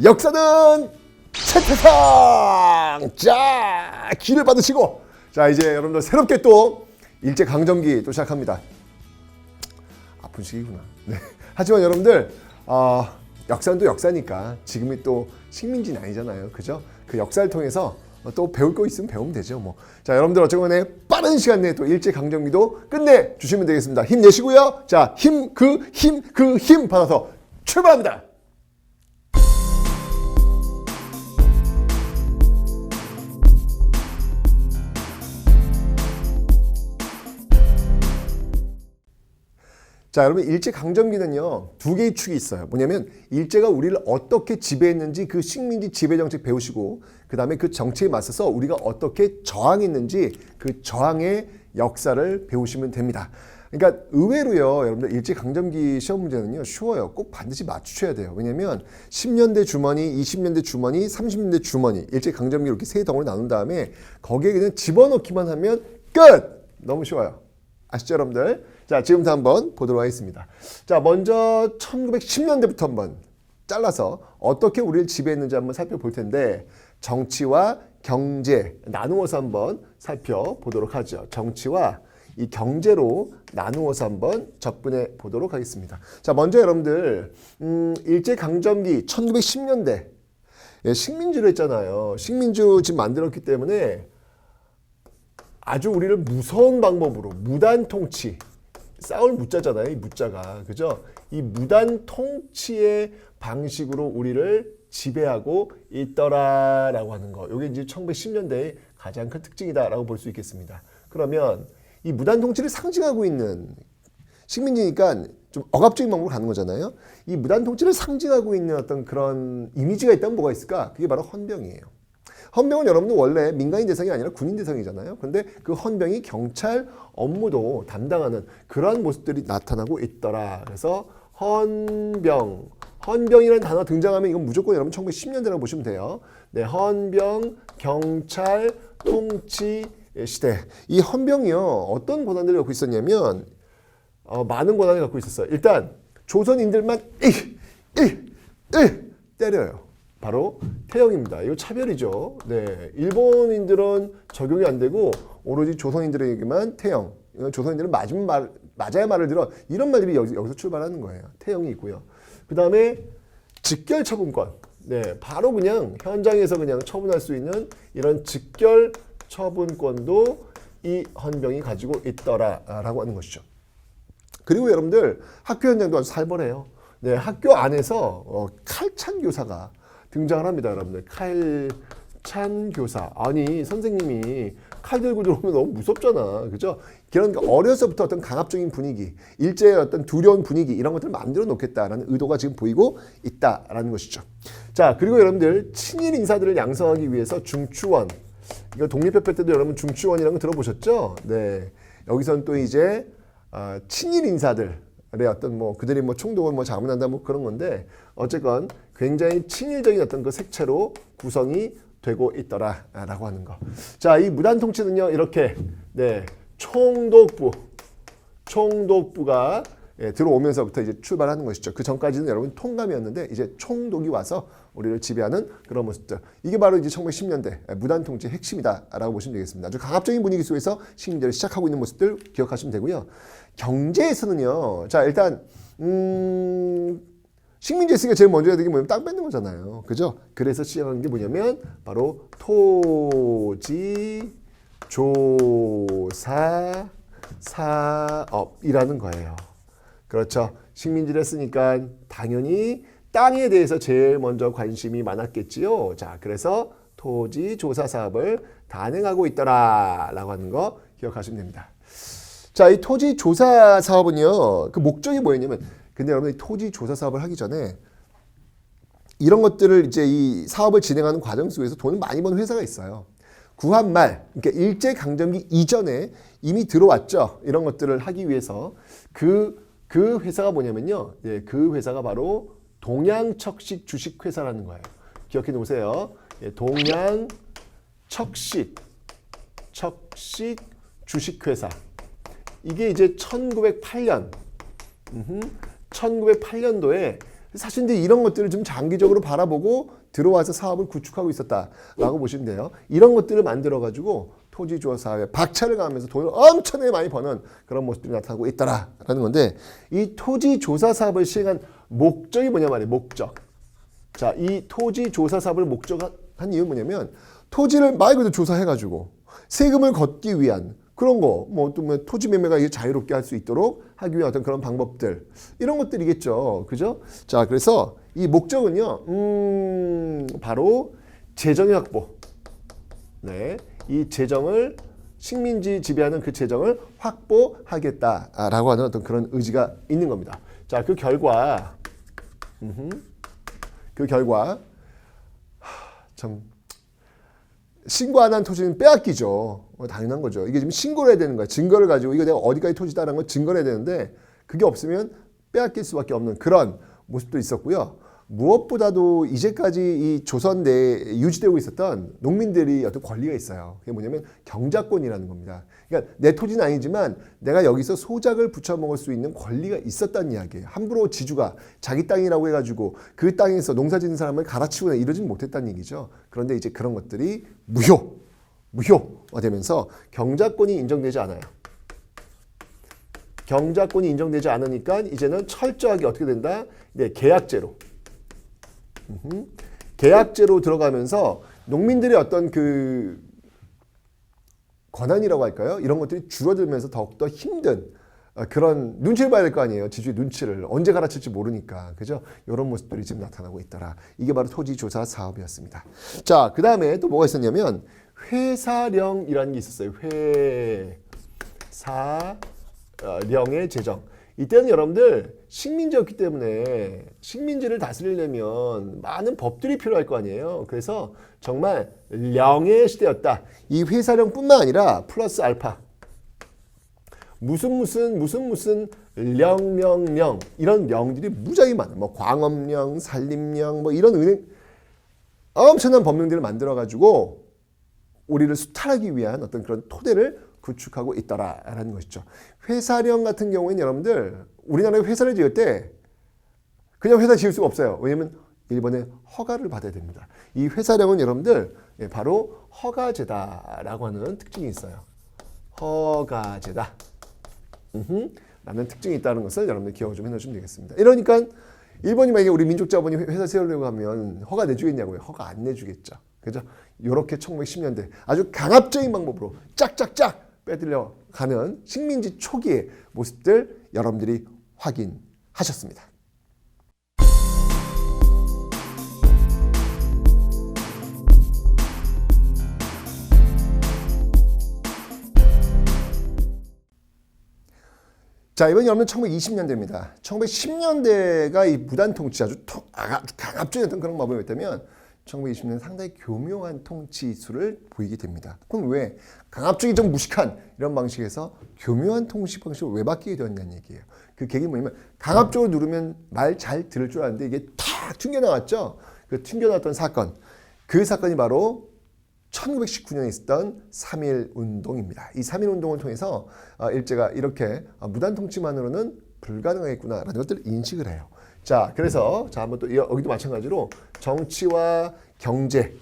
역사는 채태상! 자, 기를 받으시고, 자, 이제 여러분들 새롭게 또 일제강점기 또 시작합니다. 아픈 시기구나. 네. 하지만 여러분들, 역사는 또 역사니까 지금이 또 식민지는 아니잖아요. 그죠? 그 역사를 통해서 또 배울 거 있으면 배우면 되죠. 뭐. 자, 여러분들 어쨌거나 빠른 시간 내에 또 일제강점기도 끝내주시면 되겠습니다. 힘내시고요. 자, 힘 받아서 출발합니다. 자, 여러분 일제강점기는요 두 개의 축이 있어요. 뭐냐면 일제가 우리를 어떻게 지배했는지 그 식민지 지배 정책 배우시고, 그 다음에 그 정책에 맞서서 우리가 어떻게 저항했는지 그 저항의 역사를 배우시면 됩니다. 그러니까 의외로요 여러분들 일제강점기 시험 문제는요 쉬워요. 꼭 반드시 맞추셔야 돼요. 왜냐면 10년대 주머니, 20년대 주머니, 30년대 주머니, 일제강점기 이렇게 세 덩어리 나눈 다음에 거기에 그냥 집어넣기만 하면 끝! 너무 쉬워요. 아시죠 여러분들? 자, 지금부터 한번 보도록 하겠습니다. 자, 먼저 1910년대부터 한번 잘라서 어떻게 우리를 지배했는지 한번 살펴볼 텐데, 정치와 경제 나누어서 한번 살펴보도록 하죠. 정치와 이 경제로 나누어서 한번 접근해 보도록 하겠습니다. 자, 먼저 여러분들 일제강점기 1910년대 식민지로 했잖아요. 식민지로 지금 만들었기 때문에 아주 우리를 무서운 방법으로 무단 통치, 싸울 무자잖아요. 이 무자가. 그죠? 이 무단 통치의 방식으로 우리를 지배하고 있더라라고 하는 거. 이게 이제 1910년대의 가장 큰 특징이다라고 볼 수 있겠습니다. 그러면 이 무단 통치를 상징하고 있는 식민지니까 좀 억압적인 방법으로 가는 거잖아요. 이 무단 통치를 상징하고 있는 어떤 그런 이미지가 있다면 뭐가 있을까? 그게 바로 헌병이에요. 헌병은 여러분들 원래 민간인 대상이 아니라 군인 대상이잖아요. 근데 그 헌병이 경찰 업무도 담당하는 그러한 모습들이 나타나고 있더라. 그래서 헌병이라는 단어 등장하면 이건 무조건 여러분 1910년대라고 보시면 돼요. 네, 헌병, 경찰, 통치 시대. 이 헌병이요 어떤 권한들을 갖고 있었냐면 많은 권한을 갖고 있었어요. 일단 조선인들만 때려요. 바로 태형입니다. 이거 차별이죠. 네, 일본인들은 적용이 안 되고 오로지 조선인들에게만 태형. 조선인들은 맞아야 말을 들어. 이런 말들이 여기서 출발하는 거예요. 태형이 있고요. 그 다음에 직결 처분권. 네, 바로 그냥 현장에서 그냥 처분할 수 있는 이런 직결 처분권도 이 헌병이 가지고 있더라라고 하는 것이죠. 그리고 여러분들 학교 현장도 아주 살벌해요. 네, 학교 안에서 칼찬 교사가 등장을 합니다, 여러분들. 칼찬 교사. 아니, 선생님이 칼 들고 들어오면 너무 무섭잖아. 그죠? 그런 어려서부터 어떤 강압적인 분위기, 일제의 어떤 두려운 분위기, 이런 것들을 만들어 놓겠다라는 의도가 지금 보이고 있다라는 것이죠. 자, 그리고 여러분들, 친일 인사들을 양성하기 위해서 중추원. 이거 독립협회 때도 여러분 중추원이라는 거 들어보셨죠? 네. 여기서는 또 이제, 친일 인사들. 어떤 그들이 총독을 자문한다 그런 건데, 어쨌건 굉장히 친일적인 어떤 그 색채로 구성이 되고 있더라라고 하는 거. 자, 이 무단 통치는요 이렇게 총독부가 들어오면서부터 이제 출발하는 것이죠. 그 전까지는 여러분 통감이었는데 이제 총독이 와서 우리를 지배하는 그런 모습들. 이게 바로 이제 1910년대 무단 통치의 핵심이다라고 보시면 되겠습니다. 아주 강압적인 분위기 속에서 식민지를 시작하고 있는 모습들 기억하시면 되고요. 경제에서는요. 자, 일단 식민지 쓰기가 제일 먼저 해야 되는 게 뭐냐면 땅 뺏는 거잖아요. 그죠? 그래서 시작한 게 뭐냐면 바로 토지 조사 사업이라는 거예요. 그렇죠. 식민지를 했으니까 당연히 땅에 대해서 제일 먼저 관심이 많았겠지요. 자, 그래서 토지 조사 사업을 단행하고 있더라라고 하는 거 기억하시면 됩니다. 자, 이 토지 조사 사업은요, 그 목적이 뭐였냐면, 근데 여러분 이 토지 조사 사업을 하기 전에 이런 것들을 이제 이 사업을 진행하는 과정 속에서 돈을 많이 버는 회사가 있어요. 구한말, 그러니까 일제강점기 이전에 이미 들어왔죠. 이런 것들을 하기 위해서 그 회사가 뭐냐면요, 그 회사가 바로 동양척식 주식회사라는 거예요. 기억해 놓으세요. 동양척식 주식회사. 이게 이제 1908년도에 사실 근데 이런 것들을 좀 장기적으로 바라보고 들어와서 사업을 구축하고 있었다라고 보시면 돼요. 이런 것들을 만들어가지고 토지조사에 박차를 가하면서 돈을 엄청나게 많이 버는 그런 모습들이 나타나고 있다라는 건데 이 토지조사 사업을 시행한 목적이 뭐냐 말이에요. 목적. 자, 이 토지조사 사업을 목적한 이유는 뭐냐면 토지를 말 그대로 조사해가지고 세금을 걷기 위한 그런 거, 뭐 또 뭐 토지 매매가 자유롭게 할 수 있도록 하기 위한 어떤 그런 방법들 이런 것들이겠죠, 그죠? 자, 그래서 이 목적은요, 바로 재정의 확보. 네, 이 재정을 식민지 지배하는 그 재정을 확보하겠다라고 하는 어떤 그런 의지가 있는 겁니다. 자, 그 결과, 참. 신고 안 한 토지는 빼앗기죠. 당연한 거죠. 이게 지금 신고를 해야 되는 거야. 증거를 가지고 이거 내가 어디까지 토지다라는 걸 증거를 해야 되는데 그게 없으면 빼앗길 수밖에 없는 그런 모습도 있었고요. 무엇보다도 이제까지 이 조선 내에 유지되고 있었던 농민들이 어떤 권리가 있어요. 그게 뭐냐면 경작권이라는 겁니다. 그러니까 내 토지는 아니지만 내가 여기서 소작을 붙여먹을 수 있는 권리가 있었다는 이야기예요. 함부로 지주가 자기 땅이라고 해가지고 그 땅에서 농사 짓는 사람을 갈아치우거나 이러진 못했다는 얘기죠. 그런데 이제 그런 것들이 무효가 되면서 경작권이 인정되지 않아요. 경작권이 인정되지 않으니까 이제는 철저하게 어떻게 된다? 네, 계약제로. 계약제로 들어가면서 농민들의 어떤 그 권한이라고 할까요? 이런 것들이 줄어들면서 더욱더 힘든 그런 눈치를 봐야 될 거 아니에요. 지주의 눈치를 언제 갈아칠지 모르니까, 그죠? 이런 모습들이 지금 나타나고 있더라. 이게 바로 토지조사 사업이었습니다. 자, 그 다음에 또 뭐가 있었냐면 회사령이라는 게 있었어요. 회사령의 제정. 이때는 여러분들 식민지였기 때문에 식민지를 다스리려면 많은 법들이 필요할 거 아니에요. 그래서 정말 령의 시대였다. 이 회사령뿐만 아니라 플러스 알파 무슨 령 이런 령들이 무지하게 많아요. 뭐 광업령, 산림령 뭐 이런 엄청난 법령들을 만들어 가지고 우리를 수탈하기 위한 어떤 그런 토대를 구축하고 있더라라는 것이죠. 회사령 같은 경우에는 여러분들 우리나라에 회사를 지을 때 그냥 회사 지을 수가 없어요. 왜냐하면 일본의 허가를 받아야 됩니다. 이 회사령은 여러분들 바로 허가제다라고 하는 특징이 있어요. 허가제다. 라는 특징이 있다는 것을 여러분들 기억을 좀 해놓으시면 되겠습니다. 이러니까 일본이 만약에 우리 민족자본이 회사 세우려고 하면 허가 내주겠냐고요. 허가 안 내주겠죠. 그죠? 이렇게 1910년대 아주 강압적인 방법으로 짝짝짝 빼들려 가는 식민지 초기의 모습들 여러분들이 확인하셨습니다. 자, 이번 여러분 1920년대입니다. 1910년대가 이 무단통치 아주 강압적이었던 그런 방법이었다면 1920년대 상당히 교묘한 통치술을 보이게 됩니다. 그럼 왜 강압적이 좀 무식한 이런 방식에서 교묘한 통치 방식으로 왜 바뀌게 되었냐는 얘기예요. 그 계기는 뭐냐면 강압적으로 누르면 말 잘 들을 줄 알았는데 이게 탁 튕겨나왔죠. 그 튕겨나왔던 사건. 그 사건이 바로 1919년에 있었던 3.1운동입니다. 이 3.1운동을 통해서 일제가 이렇게 무단통치만으로는 불가능하겠구나라는 것들을 인식을 해요. 자, 그래서 한번 또 여기도 마찬가지로 정치와 경제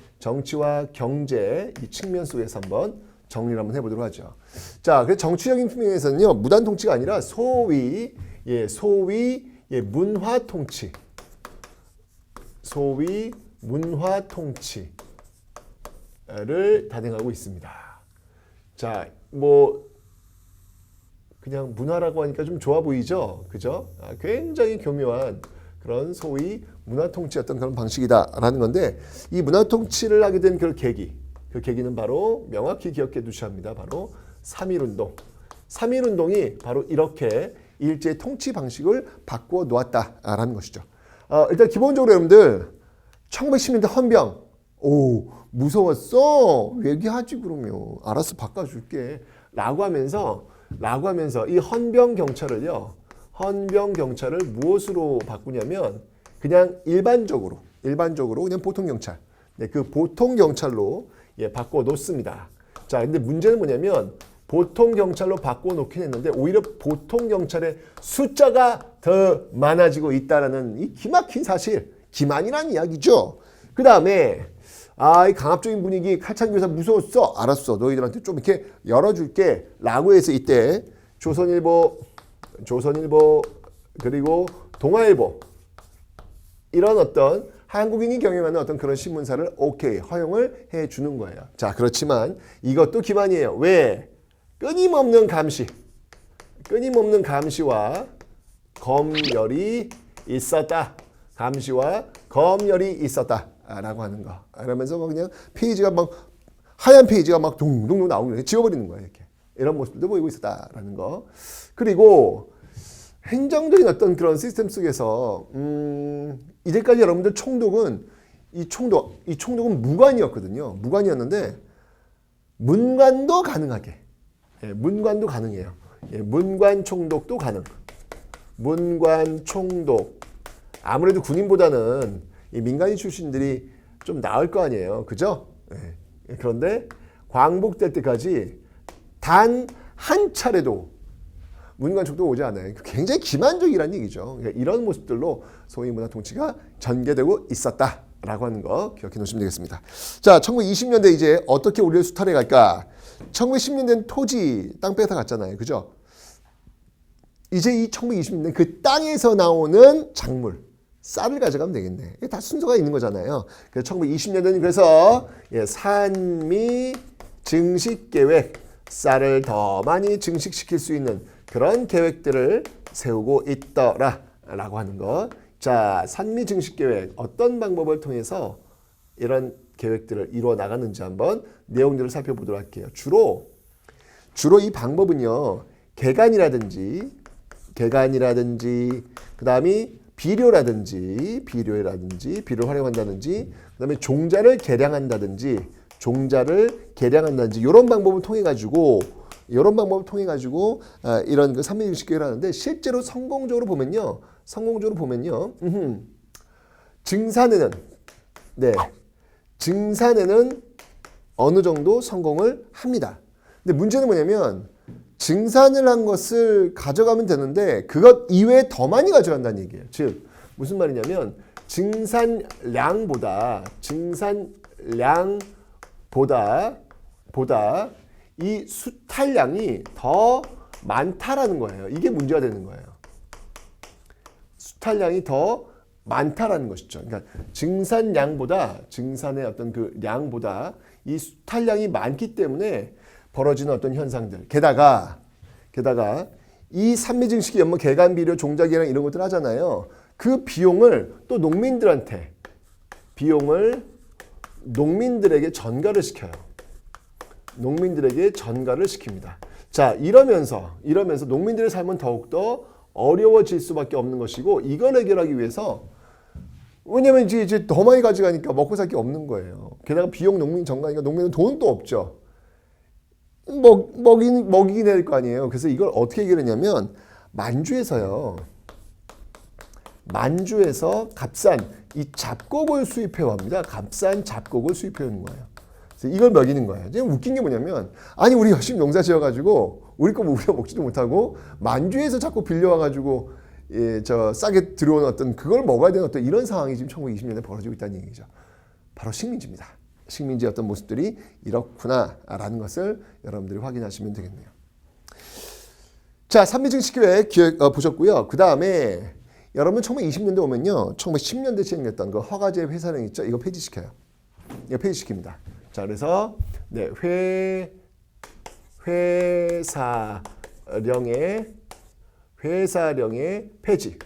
이 측면 속에서 한번 정리를 한번 해보도록 하죠. 자, 그래서 정치적인 측면에서는요, 무단통치가 아니라 소위 문화통치, 를 단행하고 있습니다. 자, 뭐 그냥 문화라고 하니까 좀 좋아 보이죠, 그죠? 굉장히 교묘한 그런 소위 문화통치였던 그런 방식이다라는 건데 이 문화통치를 하게 된 그 계기는 바로 명확히 기억해 두셔야 합니다. 바로 3.1운동. 3.1운동이 바로 이렇게 일제의 통치 방식을 바꾸어 놓았다라는 것이죠. 일단 기본적으로 여러분들 1910년대 헌병, 무서웠어? 얘기하지 그러면. 알았어, 바꿔줄게. 라고 하면서 이 헌병 경찰을 무엇으로 바꾸냐면 그냥 일반적으로 그냥 보통 경찰. 네, 그 보통 경찰로 바꿔 놓습니다. 자, 근데 문제는 뭐냐면 보통 경찰로 바꿔놓긴 했는데 오히려 보통 경찰의 숫자가 더 많아지고 있다는 이 기막힌 사실, 기만이라는 이야기죠. 그 다음에 이 강압적인 분위기, 칼창교사 무서웠어? 알았어. 너희들한테 좀 이렇게 열어줄게 라고 해서 이때 조선일보 그리고 동아일보 이런 어떤 한국인이 경영하는 어떤 그런 신문사를 오케이 허용을 해주는 거예요. 자, 그렇지만 이것도 기만이에요. 왜? 끊임없는 감시와 검열이 있었다. 감시와 검열이 있었다라고 하는 거. 이러면서 그냥 페이지가 막 하얀 페이지가 막 둥둥둥 나오는 거 지워버리는 거예요. 이렇게 이런 모습들도 보이고 있었다라는 거. 그리고 행정적인 어떤 그런 시스템 속에서 이제까지 여러분들 총독은 이 총독은 무관이었거든요. 무관이었는데 문관도 가능하게. 문관도 가능해요. 문관 총독도 가능. 문관 총독. 아무래도 군인보다는 이 민간인 출신들이 좀 나을 거 아니에요. 그죠? 그런데 광복될 때까지 단 한 차례도 문관 총독 오지 않아요. 굉장히 기만적이라는 얘기죠. 그러니까 이런 모습들로 소위 문화 통치가 전개되고 있었다라고 하는 거 기억해 놓으시면 되겠습니다. 자, 1920년대 이제 어떻게 우리를 수탈해 갈까? 1910년대는 토지, 땅 뺏어 갔잖아요. 그죠? 이제 이 1920년대 그 땅에서 나오는 작물, 쌀을 가져가면 되겠네. 이게 다 순서가 있는 거잖아요. 그래서 1920년대는 그래서 산미 증식 계획, 쌀을 더 많이 증식시킬 수 있는 그런 계획들을 세우고 있더라라고 하는 거. 자, 산미 증식 계획 어떤 방법을 통해서 이런 계획들을 이루어 나갔는지 한번 내용들을 살펴보도록 할게요. 주로 이 방법은요. 개간이라든지 그다음에 비료를 활용한다든지 그다음에 종자를 개량한다든지 이런 방법을 통해 가지고 이런 그 산미 증식 계획을 하는데 실제로 성공적으로 보면요. 증산에는 어느 정도 성공을 합니다. 근데 문제는 뭐냐면 증산을 한 것을 가져가면 되는데 그것 이외에 더 많이 가져간다는 얘기예요. 즉 무슨 말이냐면 증산량보다 이 수탈량이 더 많다라는 거예요. 이게 문제가 되는 거예요. 수탈량이 더 많다라는 것이죠. 그러니까 증산의 어떤 그 양보다 이 수탈량이 많기 때문에 벌어지는 어떤 현상들. 게다가 이 산미증식이 연못 개간 비료 종자계랑 이런 것들 하잖아요. 그 비용을 또 농민들에게 전가를 시켜요. 농민들에게 전가를 시킵니다. 자, 이러면서 농민들의 삶은 더욱더 어려워질 수밖에 없는 것이고 이걸 해결하기 위해서 왜냐면 이제 더 많이 가져가니까 먹고 살 게 없는 거예요. 게다가 비용 농민 전가니까 농민은 돈은 또 없죠. 먹이긴 될 거 아니에요. 그래서 이걸 어떻게 해결했냐면 만주에서 값싼 이 잡곡을 수입해 옵니다. 값싼 잡곡을 수입해 오는 거예요. 그래서 이걸 먹이는 거예요. 지금 웃긴 게 뭐냐면 아니 우리 열심히 농사 지어가지고 우리 거 우리가 먹지도 못하고 만주에서 자꾸 빌려와가지고 싸게 들어온 어떤 그걸 먹어야 되는 어떤 이런 상황이 지금 1920년대 벌어지고 있다는 얘기죠. 바로 식민지입니다. 식민지의 어떤 모습들이 이렇구나라는 것을 여러분들이 확인하시면 되겠네요. 자, 산미증식 계획 보셨고요. 그 다음에 여러분 1920년대 오면요. 1910년대 시행했던 그 허가제 회사령 있죠? 이거 폐지시켜요. 이거 폐지시킵니다. 자, 그래서 회사령의 폐지.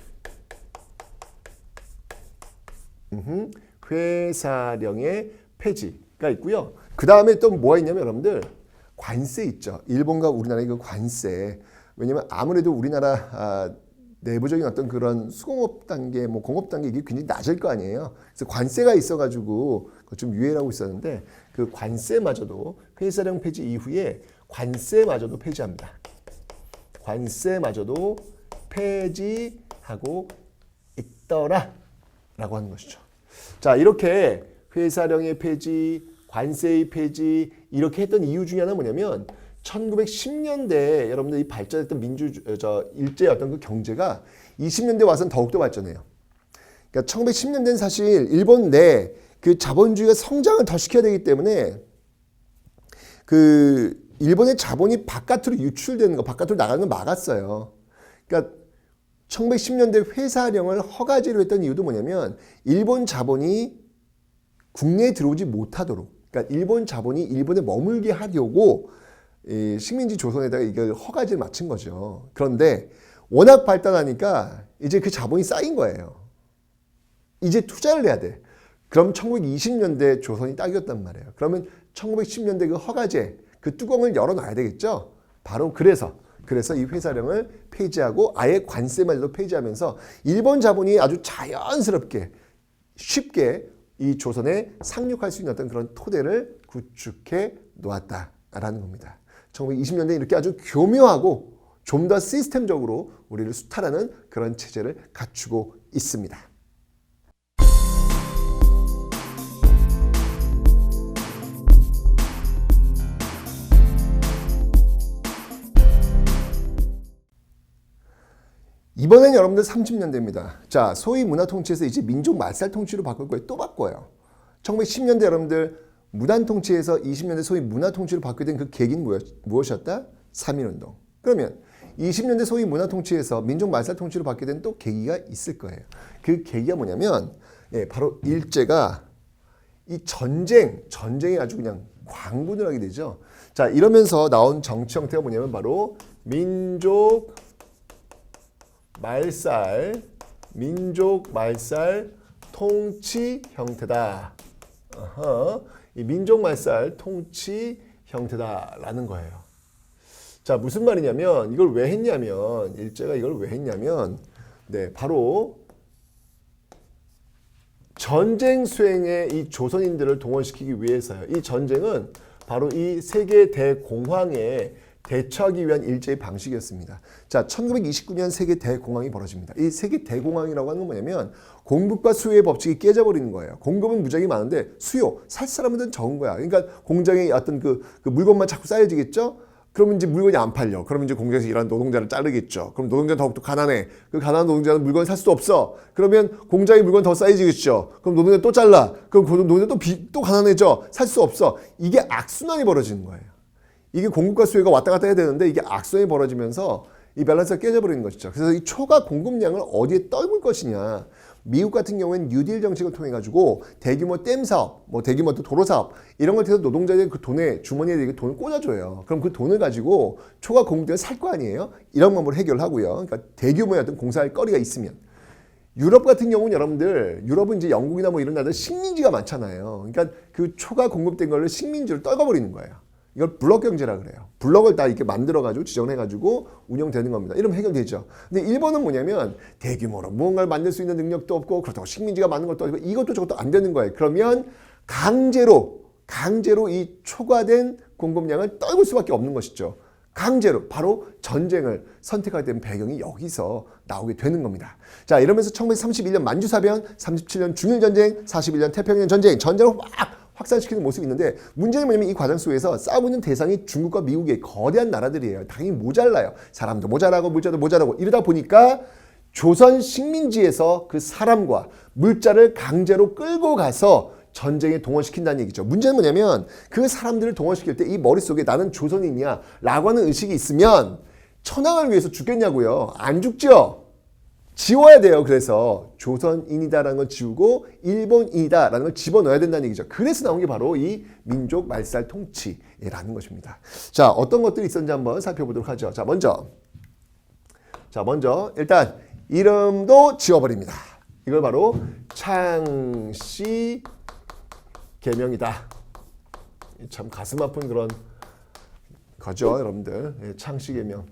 회사령의 폐지가 있고요. 그 다음에 또 뭐가 있냐면 여러분들 관세 있죠. 일본과 우리나라의 그 관세. 왜냐면 아무래도 우리나라 내부적인 어떤 그런 수공업 단계, 공업 단계 이게 굉장히 낮을 거 아니에요. 그래서 관세가 있어가지고 좀 유예를 하고 있었는데 그 관세마저도 회사령 폐지 이후에 관세마저도 폐지합니다. 관세마저도 폐지하고 있더라라고 하는 것이죠. 자, 이렇게 회사령의 폐지, 관세의 폐지 이렇게 했던 이유 중에 하나는 뭐냐면 1910년대에 여러분들 이 발전했던 일제의 어떤 그 경제가 20년대 와서는 더욱더 발전해요. 그러니까 1910년대는 사실 일본 내 그 자본주의가 성장을 더 시켜야 되기 때문에 그 일본의 자본이 바깥으로 유출되는 거, 바깥으로 나가는 걸 막았어요. 그러니까 1910년대 회사령을 허가제로 했던 이유도 뭐냐면 일본 자본이 국내에 들어오지 못하도록, 그러니까 일본 자본이 일본에 머물게 하려고 식민지 조선에다가 이걸 허가제를 맞춘 거죠. 그런데 워낙 발달하니까 이제 그 자본이 쌓인 거예요. 이제 투자를 해야 돼. 그럼 1920년대 조선이 딱이었단 말이에요. 그러면 1910년대 그 허가제, 그 뚜껑을 열어놔야 되겠죠. 바로 그래서 이 회사령을 폐지하고 아예 관세만도 폐지하면서 일본 자본이 아주 자연스럽게 쉽게 이 조선에 상륙할 수 있는 어떤 그런 토대를 구축해 놓았다라는 겁니다. 1920년대 이렇게 아주 교묘하고 좀 더 시스템적으로 우리를 수탈하는 그런 체제를 갖추고 있습니다. 이번엔 여러분들 30년대입니다. 자, 소위 문화 통치에서 이제 민족 말살 통치로 바꿀 거예요. 또 바꿔요. 1910년대 여러분들 무단 통치에서 20년대 소위 문화 통치로 바뀌게 된 그 계기는 무엇이었다? 3.1운동. 그러면 20년대 소위 문화 통치에서 민족 말살 통치로 바뀌게 된 또 계기가 있을 거예요. 그 계기가 뭐냐면 바로 일제가 이 전쟁에 아주 그냥 광분을 하게 되죠. 자, 이러면서 나온 정치 형태가 뭐냐면 바로 민족 말살 통치 형태다. 이 민족 말살 통치 형태다라는 거예요. 자, 무슨 말이냐면 이걸 왜 했냐면 일제가 이걸 왜 했냐면 바로 전쟁 수행에 이 조선인들을 동원시키기 위해서요. 이 전쟁은 바로 이 세계 대공황에 대처하기 위한 일제의 방식이었습니다. 자, 1929년 세계 대공황이 벌어집니다. 이 세계 대공황이라고 하는 건 뭐냐면 공급과 수요의 법칙이 깨져버리는 거예요. 공급은 무지하게 많은데 수요, 살 사람들은 적은 거야. 그러니까 공장에 어떤 그 물건만 자꾸 쌓여지겠죠? 그러면 이제 물건이 안 팔려. 그러면 이제 공장에서 일하는 노동자를 자르겠죠. 그럼 노동자는 더욱더 가난해. 그 가난한 노동자는 물건을 살 수도 없어. 그러면 공장에 물건 더 쌓여지겠죠. 그럼 노동자 또 잘라. 그럼 노동자 또 가난해져. 살 수 없어. 이게 악순환이 벌어지는 거예요. 이게 공급과 수요가 왔다 갔다 해야 되는데 이게 악순환이 벌어지면서 이 밸런스가 깨져버리는 것이죠. 그래서 이 초과 공급량을 어디에 떨굴 것이냐. 미국 같은 경우에는 뉴딜 정책을 통해 가지고 대규모 댐 사업, 대규모 도로 사업 이런 걸 통해서 노동자들이 그 돈에 주머니에 돈을 꽂아줘요. 그럼 그 돈을 가지고 초과 공급량을 살 거 아니에요. 이런 방법으로 해결하고요. 그러니까 대규모의 어떤 공사할 거리가 있으면. 유럽 같은 경우는 여러분들 유럽은 이제 영국이나 이런 나라들 식민지가 많잖아요. 그러니까 그 초과 공급된 거를 식민지로 떨궈버리는 거예요. 이걸 블록 경제라 그래요. 블록을 다 이렇게 만들어가지고 지정해가지고 운영되는 겁니다. 이러면 해결되죠. 근데 일본은 뭐냐면 대규모로 무언가를 만들 수 있는 능력도 없고 그렇다고 식민지가 많은 것도 아니고 이것도 저것도 안 되는 거예요. 그러면 강제로 이 초과된 공급량을 떨굴 수밖에 없는 것이죠. 강제로 바로 전쟁을 선택하게 된 배경이 여기서 나오게 되는 겁니다. 자, 이러면서 1931년 만주사변, 37년 중일전쟁, 41년 태평양 전쟁을 막 확산시키는 모습이 있는데 문제는 뭐냐면 이 과정 속에서 싸우고 있는 대상이 중국과 미국의 거대한 나라들이에요. 당연히 모자라요. 사람도 모자라고 물자도 모자라고 이러다 보니까 조선 식민지에서 그 사람과 물자를 강제로 끌고 가서 전쟁에 동원시킨다는 얘기죠. 문제는 뭐냐면 그 사람들을 동원시킬 때 이 머릿속에 나는 조선인이야 라고 하는 의식이 있으면 천황을 위해서 죽겠냐고요. 안 죽죠. 지워야 돼요. 그래서 조선인이다라는 걸 지우고 일본인이다라는 걸 집어넣어야 된다는 얘기죠. 그래서 나온 게 바로 이 민족 말살 통치라는 것입니다. 자, 어떤 것들이 있었는지 한번 살펴보도록 하죠. 자, 먼저 일단 이름도 지워버립니다. 이걸 바로 창씨 개명이다. 참 가슴 아픈 그런 거죠, 여러분들. 창씨 개명.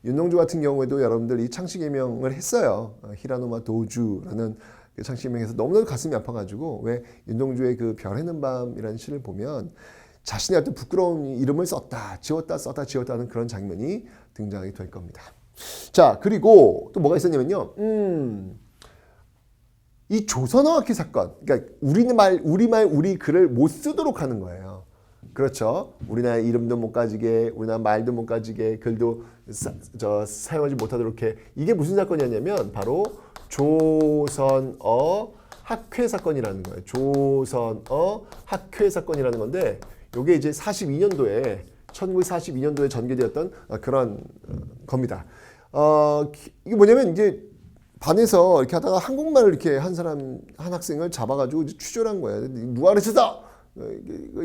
윤동주 같은 경우에도 여러분들 이 창씨 개명을 했어요. 히라노마 도주라는 그 창씨 개명에서 너무나도 가슴이 아파가지고 왜 윤동주의 그 별해는 밤이라는 시를 보면 자신의 어떤 부끄러운 이름을 썼다, 지웠다는 그런 장면이 등장하게 될 겁니다. 자, 그리고 또 뭐가 있었냐면요. 이 조선어학회 사건, 그러니까 우리 글을 못 쓰도록 하는 거예요. 그렇죠. 우리나라 이름도 못 가지게, 우리나라 말도 못 가지게, 글도 사용하지 못하도록 해. 이게 무슨 사건이었냐면 바로 조선어 학회 사건이라는 거예요. 조선어 학회 사건이라는 건데 이게 이제 1942년도에 전개되었던 그런 겁니다. 이게 뭐냐면 이제 반에서 이렇게 하다가 한국말을 이렇게 한 학생을 잡아가지고 이제 추절한 거예요. 누가 가르쳤다!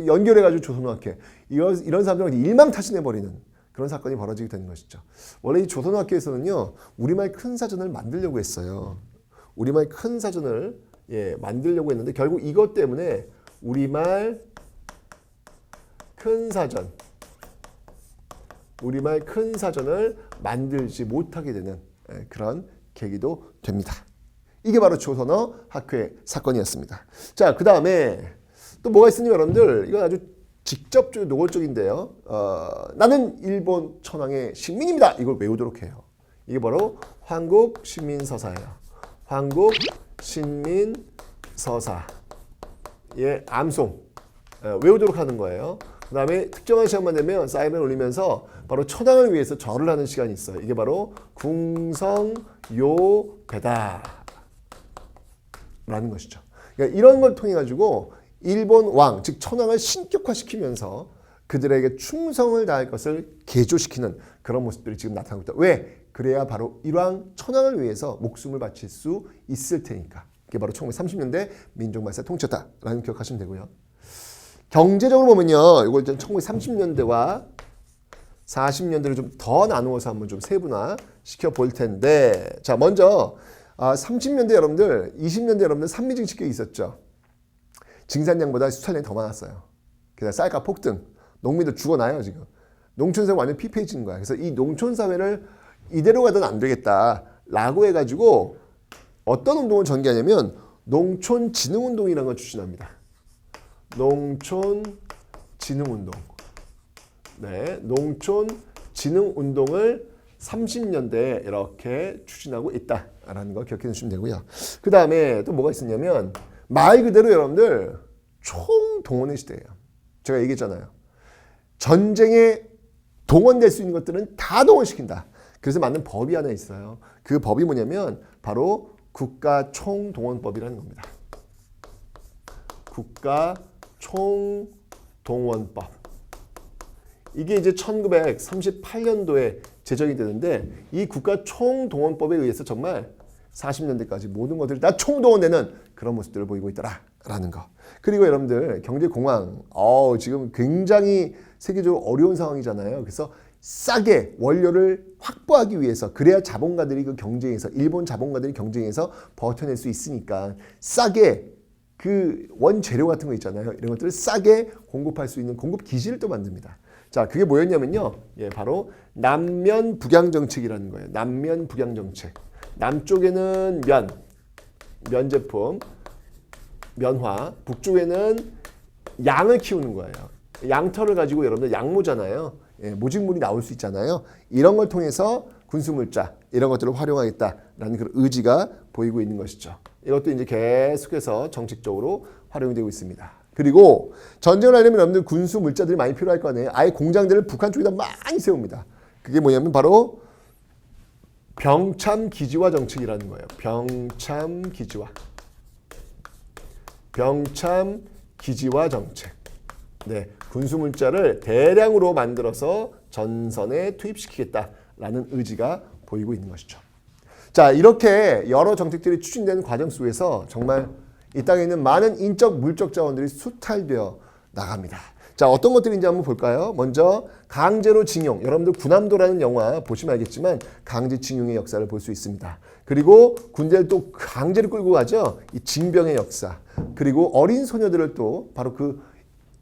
연결해가지고 조선어학회. 이런 사람들한테 일망타진해버리는 그런 사건이 벌어지게 되는 것이죠. 원래 이 조선어학회에서는요, 우리말 큰 사전을 만들려고 했어요. 우리말 큰 사전을 만들려고 했는데 결국 이것 때문에 우리말 큰 사전을 만들지 못하게 되는 그런 계기도 됩니다. 이게 바로 조선어 학회 사건이었습니다. 자, 그 다음에 또 뭐가 있으니 여러분들 이건 아주 직접적이고 노골적인데요. 나는 일본 천황의 식민입니다. 이걸 외우도록 해요. 이게 바로 황국신민서사예요. 황국신민서사의 암송 외우도록 하는 거예요. 그 다음에 특정한 시간만 되면 사인을 올리면서 바로 천황을 위해서 절을 하는 시간이 있어요. 이게 바로 궁성요배다 라는 것이죠. 그러니까 이런 걸 통해 가지고 일본 왕, 즉 천황을 신격화시키면서 그들에게 충성을 다할 것을 계조시키는 그런 모습들이 지금 나타나고 있다. 왜? 그래야 바로 일왕 천황을 위해서 목숨을 바칠 수 있을 테니까. 이게 바로 1930년대 민족말살 통치였다라는 기억하시면 되고요. 경제적으로 보면요, 이걸 1930년대와 40년대를 좀 더 나누어서 한번 좀 세분화 시켜 볼 텐데, 자, 먼저 30년대 여러분들, 20년대 여러분들 산미증 식격이 있었죠. 증산량보다 수산량이 더 많았어요. 그래서 쌀값 폭등, 농민들 죽어나요 지금. 농촌사회 완전 피폐해지는 거야. 그래서 이 농촌사회를 이대로 가서는 안 되겠다라고 해가지고 어떤 운동을 전개하냐면 농촌진흥운동이라는 걸 추진합니다. 농촌진흥운동. 네, 농촌진흥운동을 30년대에 이렇게 추진하고 있다라는 거 기억해 두시면 되고요. 그 다음에 또 뭐가 있었냐면 말 그대로 여러분들 총동원의 시대예요. 제가 얘기했잖아요. 전쟁에 동원될 수 있는 것들은 다 동원시킨다. 그래서 만든 법이 하나 있어요. 그 법이 뭐냐면 바로 국가총동원법이라는 겁니다. 국가총동원법. 이게 이제 1938년도에 제정이 되는데 이 국가총동원법에 의해서 정말 40년대까지 모든 것들이 다 총동원되는 그런 모습들을 보이고 있더라라는 거. 그리고 여러분들 경제공황 지금 굉장히 세계적으로 어려운 상황이잖아요. 그래서 싸게 원료를 확보하기 위해서 그래야 자본가들이 그 경쟁에서 일본 자본가들이 경쟁에서 버텨낼 수 있으니까 싸게 그 원재료 같은 거 있잖아요. 이런 것들을 싸게 공급할 수 있는 공급 기지를 또 만듭니다. 자, 그게 뭐였냐면요. 바로 남면 북양 정책이라는 거예요. 남면 북양 정책. 남쪽에는 면 제품, 면화. 북쪽에는 양을 키우는 거예요. 양털을 가지고 여러분들 양모잖아요. 모직물이 나올 수 있잖아요. 이런 걸 통해서 군수물자 이런 것들을 활용하겠다라는 그런 의지가 보이고 있는 것이죠. 이것도 이제 계속해서 정책적으로 활용되고 있습니다. 그리고 전쟁을 하려면 여러분들 군수물자들이 많이 필요할 거 아니에요. 아예 공장들을 북한 쪽에다 많이 세웁니다. 그게 뭐냐면 바로 병참기지화 정책이라는 거예요. 병참기지화 정책. 네, 군수물자를 대량으로 만들어서 전선에 투입시키겠다라는 의지가 보이고 있는 것이죠. 자, 이렇게 여러 정책들이 추진되는 과정 속에서 정말 이 땅에 있는 많은 인적, 물적 자원들이 수탈되어 나갑니다. 자, 어떤 것들인지 한번 볼까요? 먼저 강제로 징용. 여러분들 군함도라는 영화 보시면 알겠지만 강제징용의 역사를 볼 수 있습니다. 그리고 군대를 또 강제로 끌고 가죠. 이 징병의 역사. 그리고 어린 소녀들을 또 바로 그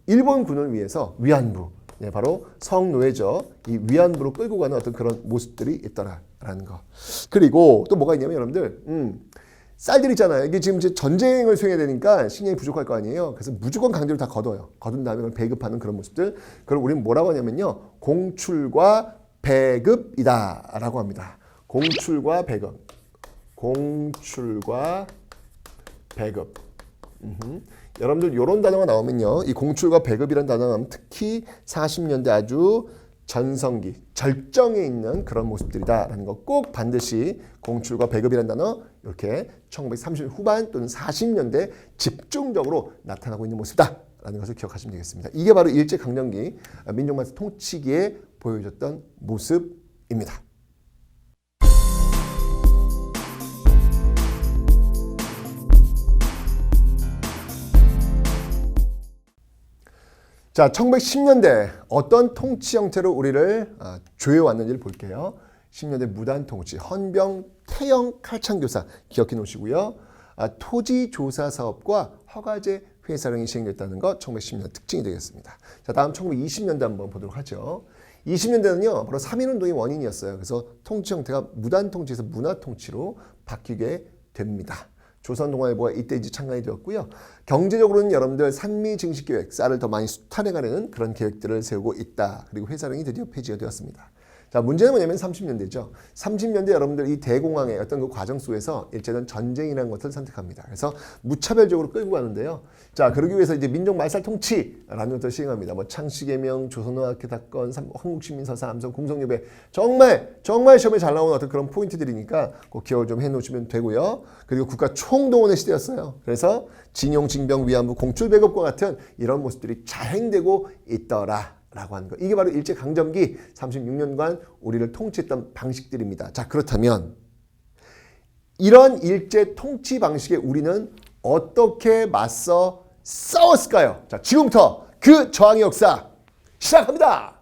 일본 군을 위해서 위안부. 네, 바로 성노예죠. 이 위안부로 끌고 가는 어떤 그런 모습들이 있더라라는 거. 그리고 또 뭐가 있냐면 여러분들 쌀들 있잖아요. 이게 지금 이제 전쟁을 수행해야 되니까 식량이 부족할 거 아니에요. 그래서 무조건 강제로 다 걷어요. 걷은 다음에 그걸 배급하는 그런 모습들. 그걸 우리는 뭐라고 하냐면요. 공출과 배급이다라고 합니다. 공출과 배급. 공출과 배급. 여러분들 이런 단어가 나오면요. 이 공출과 배급이라는 단어가 나오면 특히 40년대 아주 전성기, 절정에 있는 그런 모습들이다라는 거 꼭 반드시 공출과 배급이라는 단어 이렇게 1930년 후반 또는 40년대 집중적으로 나타나고 있는 모습이다라는 것을 기억하시면 되겠습니다. 이게 바로 일제강점기 민족만세 통치기에 보여줬던 모습입니다. 자, 1910년대 어떤 통치 형태로 우리를 조여왔는지를 볼게요. 10년대 무단통치, 헌병, 태영, 칼창교사 기억해 놓으시고요. 토지조사 사업과 허가제 회사령이 시행됐다는 것 1910년 특징이 되겠습니다. 자, 다음 1920년대 한번 보도록 하죠. 20년대는요, 바로 3.1운동의 원인이었어요. 그래서 통치 형태가 무단통치에서 문화통치로 바뀌게 됩니다. 조선동아일보가 이때 이제 창간이 되었고요. 경제적으로는 여러분들 산미증식계획, 쌀을 더 많이 수탈해가려는 그런 계획들을 세우고 있다. 그리고 회사령이 드디어 폐지가 되었습니다. 자, 문제는 뭐냐면 30년대죠. 30년대 여러분들 이 대공황의 어떤 그 과정 속에서 일제는 전쟁이라는 것을 선택합니다. 그래서 무차별적으로 끌고 가는데요. 자, 그러기 위해서 이제 민족 말살 통치라는 것을 시행합니다. 뭐 창씨개명, 조선어학회 사건, 한국시민서사, 암성 공성예배 정말 시험에 잘 나오는 어떤 그런 포인트들이니까 꼭 기억을 좀 해놓으시면 되고요. 그리고 국가 총동원의 시대였어요. 그래서 징용, 징병, 위안부, 공출, 배급과 같은 이런 모습들이 자행되고 있더라. 라고 하는 거. 이게 바로 일제강점기 36년간 우리를 통치했던 방식들입니다. 자, 그렇다면 이런 일제 통치 방식에 우리는 어떻게 맞서 싸웠을까요? 자, 지금부터 그 저항의 역사 시작합니다.